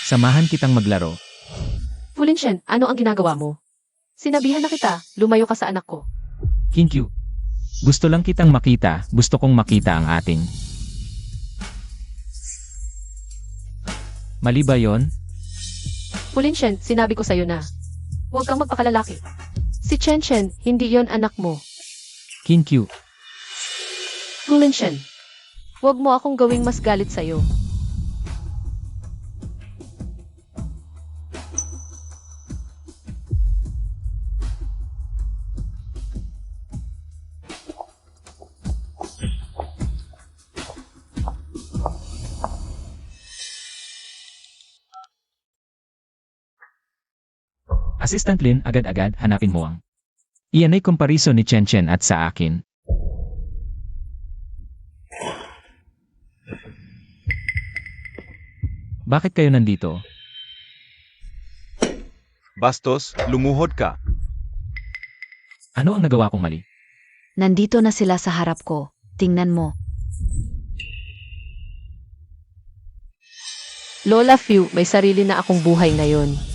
Samahan kitang maglaro. Fulinshen, ano ang ginagawa mo? Sinabihan na kita, lumayo ka sa anak ko. Kinkyu. Gusto lang kitang makita, gusto kong makita ang ating. Mali ba yon? Fulinshen, sinabi ko sa'yo na. Huwag kang magpakalalaki. Si Chen, hindi yon anak mo. Kinkyu. Fulinshen, huwag mo akong gawing mas galit sa'yo. Assistant Lin, agad-agad hanapin mo ang. Iyan ay komparison ni Chen at sa akin. Bakit kayo nandito? Bastos, lumuhod ka. Ano ang nagawa kong mali? Nandito na sila sa harap ko. Tingnan mo. Lola Few, may sarili na akong buhay ngayon.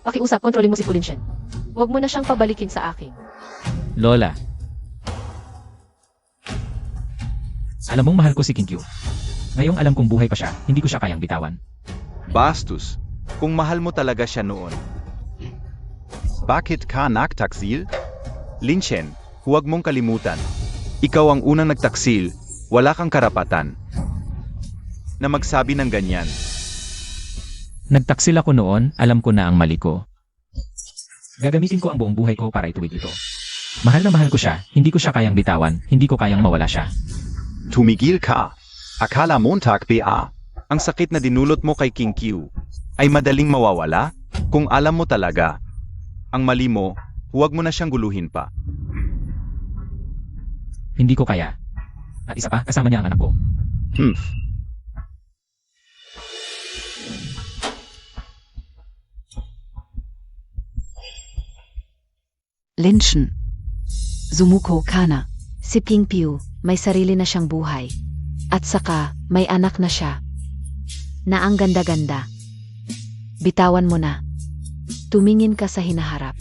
Pakiusap, kontrolin mo si Fulinshen. Huwag mo na siyang pabalikin sa akin. Lola. Alam mong mahal ko si Kinkyu. Ngayong alam kong buhay pa siya, hindi ko siya kayang bitawan. Bastos, kung mahal mo talaga siya noon. Bakit ka nagtaksil? Linshen, huwag mong kalimutan. Ikaw ang unang nagtaksil, wala kang karapatan na magsabi ng ganyan. Nagtaksil ako noon, alam ko na ang mali ko. Gagamitin ko ang buong buhay ko para ituwid ito. Mahal na mahal ko siya, hindi ko siya kayang bitawan, hindi ko kayang mawala siya. Tumigil ka. Akala Montag PA, ang sakit na dinulot mo kay Kinkyu ay madaling mawawala? Kung alam mo talaga ang mali mo, huwag mo na siyang guluhin pa. Hindi ko kaya. At isa pa, kasama niya ang anak ko. Linshen. Zumuko kana. Si Kinkyu, may sarili na siyang buhay. At saka, may anak na siya. Na ang ganda-ganda. Bitawan mo na. Tumingin ka sa hinaharap.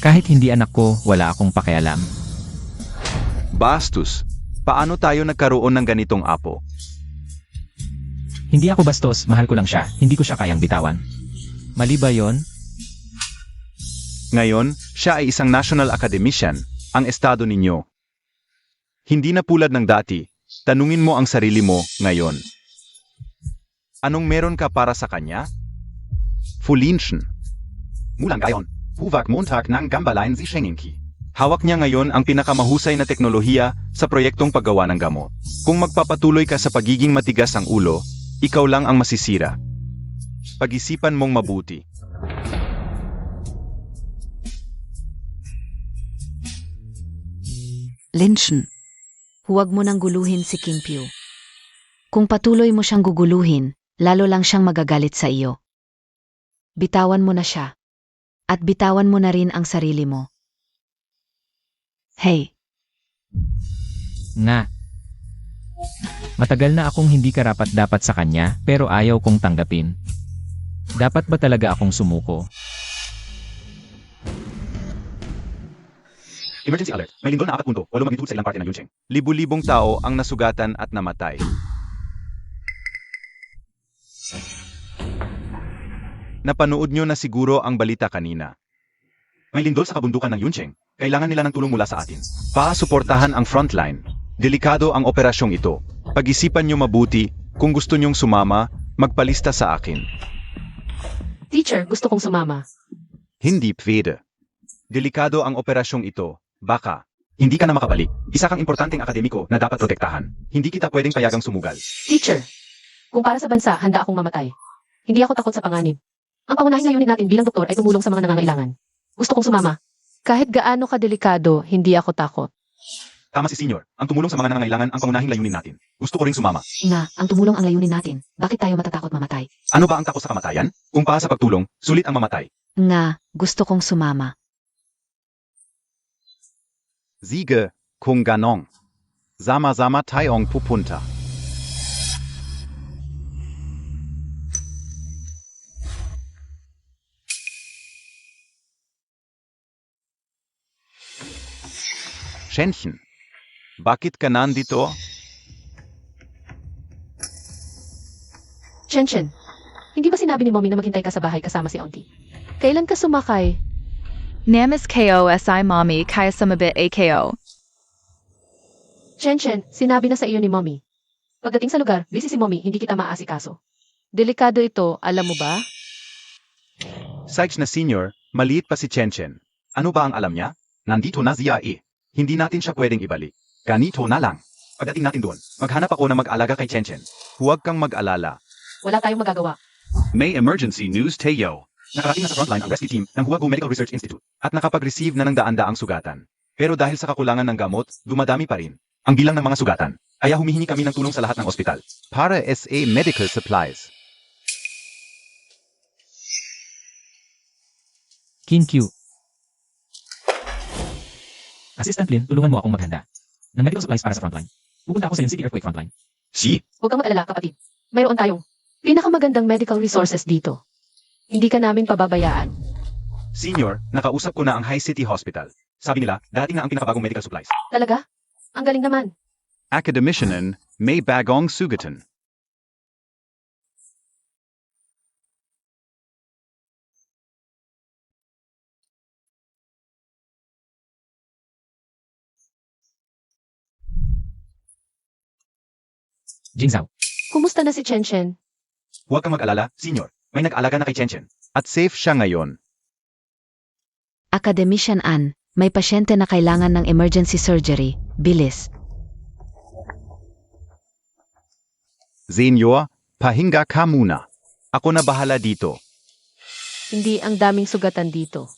Kahit hindi anak ko, wala akong pakialam. Bastos, paano tayo nagkaroon ng ganitong apo? Hindi ako bastos, mahal ko lang siya, hindi ko siya kayang bitawan. Mali ba yon? Ngayon, siya ay isang national academician, ang estado ninyo. Hindi na pulad ng dati, tanungin mo ang sarili mo ngayon. Anong meron ka para sa kanya? Fulinshen. Mulang gayon, huwag Montag ng gambalain si Sheninki. Hawak niya ngayon ang pinakamahusay na teknolohiya sa proyektong paggawa ng gamot. Kung magpapatuloy ka sa pagiging matigas ang ulo, ikaw lang ang masisira. Pag-isipan mong mabuti. Linshen. Huwag mo nang guluhin si Kinkyu. Kung patuloy mo siyang guguluhin, lalo lang siyang magagalit sa iyo. Bitawan mo na siya. At bitawan mo na rin ang sarili mo. Hey, Nga. Matagal na akong hindi karapat-dapat sa kanya, pero ayaw kong tanggapin. Dapat ba talaga akong sumuko? Emergency alert. May lindol na 4.8 magnitude sa ilang parte ng Yuncheng. Libu-libong tao ang nasugatan at namatay. Napanood nyo na siguro ang balita kanina. May lindol sa kabundukan ng Yuncheng. Kailangan nila ng tulong mula sa atin. Suportahan ang frontline. Delikado ang operasyong ito. Pag-isipan nyo mabuti, kung gusto nyong sumama, magpalista sa akin. Teacher, gusto kong sumama. Hindi pwede. Delikado ang operasyong ito. Baka, hindi ka na makabalik. Isa kang importanteng akademiko na dapat protektahan. Hindi kita pwedeng payagang sumugal. Teacher, kung para sa bansa, handa akong mamatay. Hindi ako takot sa panganib. Ang pangunahing layunin natin bilang doktor ay tumulong sa mga nangangailangan. Gusto kong sumama. Kahit gaano kadelikado, hindi ako takot. Tama si Senior. Ang tumulong sa mga nangangailangan ang pangunahing layunin natin. Gusto ko ring sumama. nga, ang tumulong ang layunin natin. Bakit tayo matatakot mamatay? Ano ba ang takot sa kamatayan? Kung para sa pagtulong, sulit ang mamatay. Nga, gusto kong sumama. Sige, kung ganong. Sama-sama tayong pupunta. Shenchen, bakit ka nandito? Chen, hindi ba sinabi ni Mommy na maghintay ka sa bahay kasama si Auntie? Kailan ka sumakay? Namis KOSI Mommy kaya sumabit AKO. Chen, sinabi na sa iyo ni Mommy. Pagdating sa lugar, busy si Mommy, hindi kita maaasikaso. Delikado ito, alam mo ba? Sykes na senior, maliit pa si Chen. Ano ba ang alam niya? Nandito na siya eh. Hindi natin siya pwedeng ibalik. Ganito na lang. Pagdating natin doon, maghanap ako na mag-alaga kay Chen. Huwag kang mag-alala. Wala tayong magagawa. May emergency news, Teo. Nakarating na sa frontline ang rescue team ng Huagu Medical Research Institute at nakapag-receive na ng daan-daang sugatan. Pero dahil sa kakulangan ng gamot, dumadami pa rin ang bilang ng mga sugatan. Kaya humihingi kami ng tulong sa lahat ng ospital para SA medical supplies. Q. Assistant Lin, tulungan mo akong maghanda ng medical supplies para sa frontline. Pupunta ako sa City Earthquake Frontline. Si, Huwag kang mag-alala, kapatid. Mayroon tayong pinakamagandang medical resources dito. Hindi ka namin pababayaan. senior, nakausap ko na ang High City Hospital. Sabi nila, darating na ang pinakabagong medical supplies. Talaga? Ang galing naman. Academicianan, may bagong sugatan. Jingzao. Kumusta na si Chen? Huwag kang mag-alala, senior. May nag-alaga na kay Chen. At safe siya ngayon. Academician Ann, may pasyente na kailangan ng emergency surgery. Bilis. Senior, pahinga ka muna. Ako na bahala dito. Hindi ang daming sugatan dito.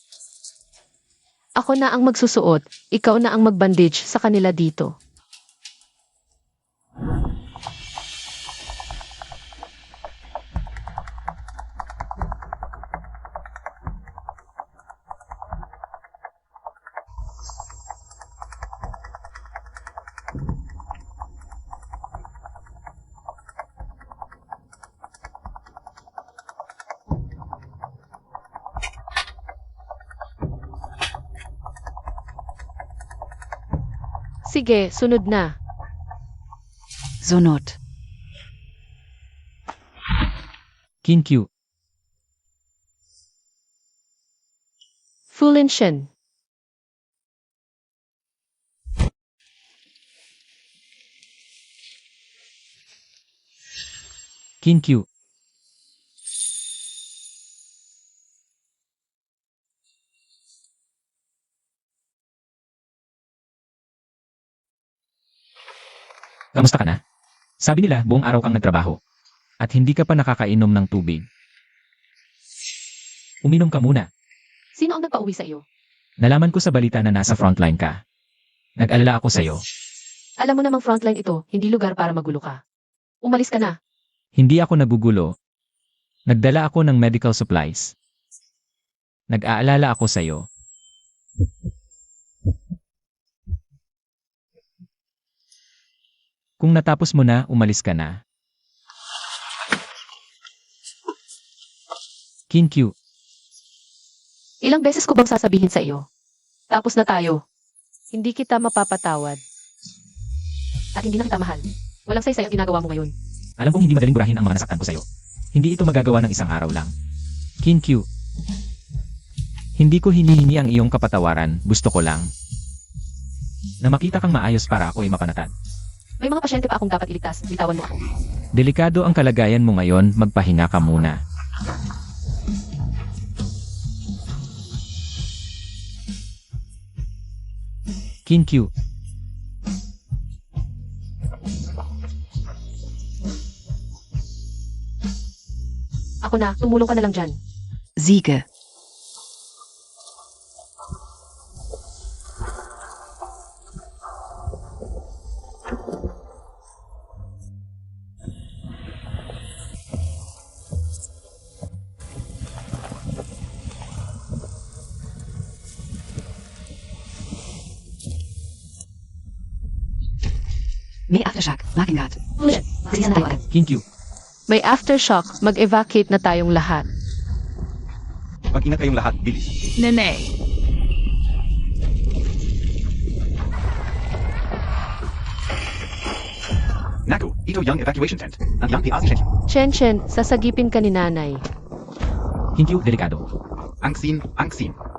Ako na ang magsusuot, ikaw na ang magbandage sa kanila dito. Sige, sunod na. Zunot. Q. Fulinshen. Q. Kamusta ka na? Sabi nila buong araw kang nagtrabaho. At hindi ka pa nakakainom ng tubig. Uminom ka muna. Sino ang nagpauwi sa iyo? Nalaman ko sa balita na nasa frontline ka. Nag-alala ako sa'yo. Alam mo namang frontline ito, hindi lugar para magulo ka. Umalis ka na. Hindi ako nagugulo. Nagdala ako ng medical supplies. Nag-aalala ako sa'yo. Kung natapos mo na, umalis ka na. Q. Ilang beses ko bang sasabihin sa iyo? Tapos na tayo. Hindi kita mapapatawad. At hindi na kita mahal. Walang saysay ang ginagawa mo ngayon. Alam kong hindi madaling burahin ang mga nasaktan ko sa'yo. Hindi ito magagawa ng isang araw lang. Q. Hindi ko hinihingi ang iyong kapatawaran, gusto ko lang na makita kang maayos para ako'y mapanatag. May mga pasyente pa akong dapat iligtas. Bitawan mo ako. Delikado ang kalagayan mo ngayon, magpahinga ka muna. Q. Ako na, tumulong ka na lang dyan. Siege. May aftershock. Makingat. Sisa na tayo agad. Q. May aftershock, mag-evacuate na tayong lahat. Mag-ingat kayong lahat, bilis. Nene. Ito yung evacuation tent. Ang yang piasi siya. Chen, sasagipin ka ni nanay. Kinkyu, delikado. Ang scene.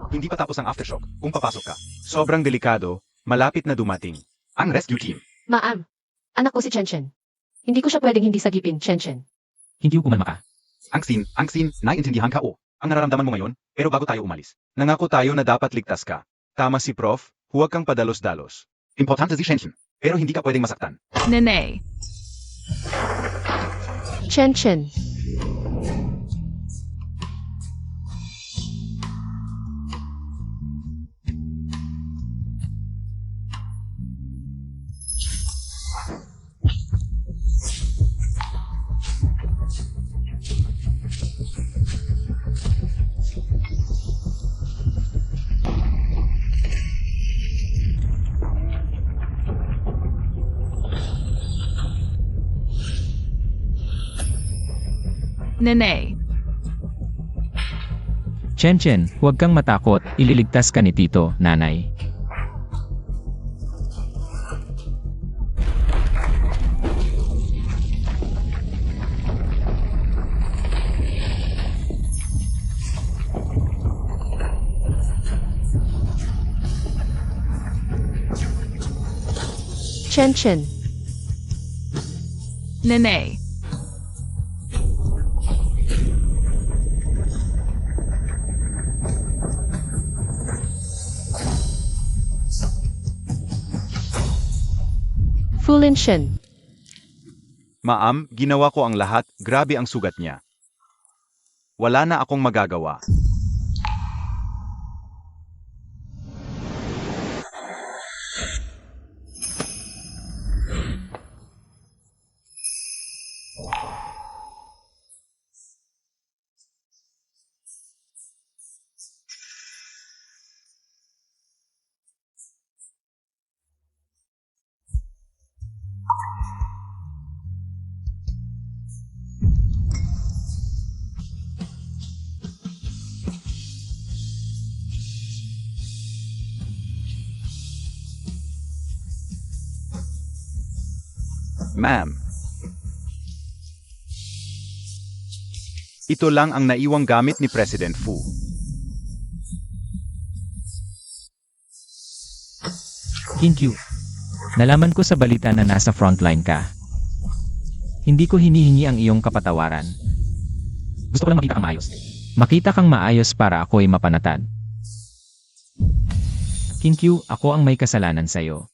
Hindi pa tapos ang aftershock kung papasok ka. Sobrang delikado, malapit na dumating. Ang rescue team. Ma'am, anak ko si Chen. Hindi ko siya pwedeng hindi sagipin, Chen. Kinkyu, kumalma ka. Ang scene, naiintindihan ka o. Ang nararamdaman mo ngayon, pero bago tayo umalis. Nangako tayo na dapat ligtas ka. Tama si Prof, huwag kang padalos-dalos. Importante si Shenshin, pero hindi ka pwedeng masaktan. Nene. Chen. Nene. Chen, huwag kang matakot, ililigtas ka ni Tito, nanay. Chen. Nene. Fulin Shen. Ma'am, ginawa ko ang lahat, grabe ang sugat niya. Wala na akong magagawa. Ma'am. Ito lang ang naiwang gamit ni President Fu. Kinkyu, nalaman ko sa balita na nasa frontline ka. Hindi ko hinihingi ang iyong kapatawaran. Gusto ko lang makita kang maayos. Makita kang maayos para ako'y mapanatag. Kinkyu, ako ang may kasalanan sa'yo.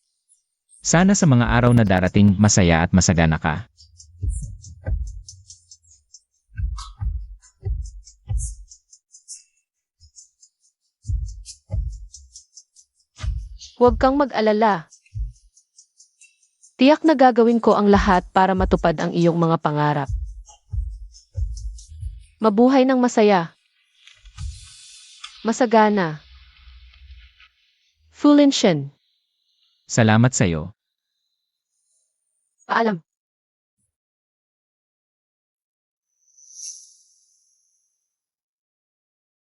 Sana sa mga araw na darating masaya at masagana ka. Huwag kang mag-alala. Tiyak na gagawin ko ang lahat para matupad ang iyong mga pangarap. Mabuhay ng masaya. Masagana. Fulin Shen. Salamat sa'yo. Paalam.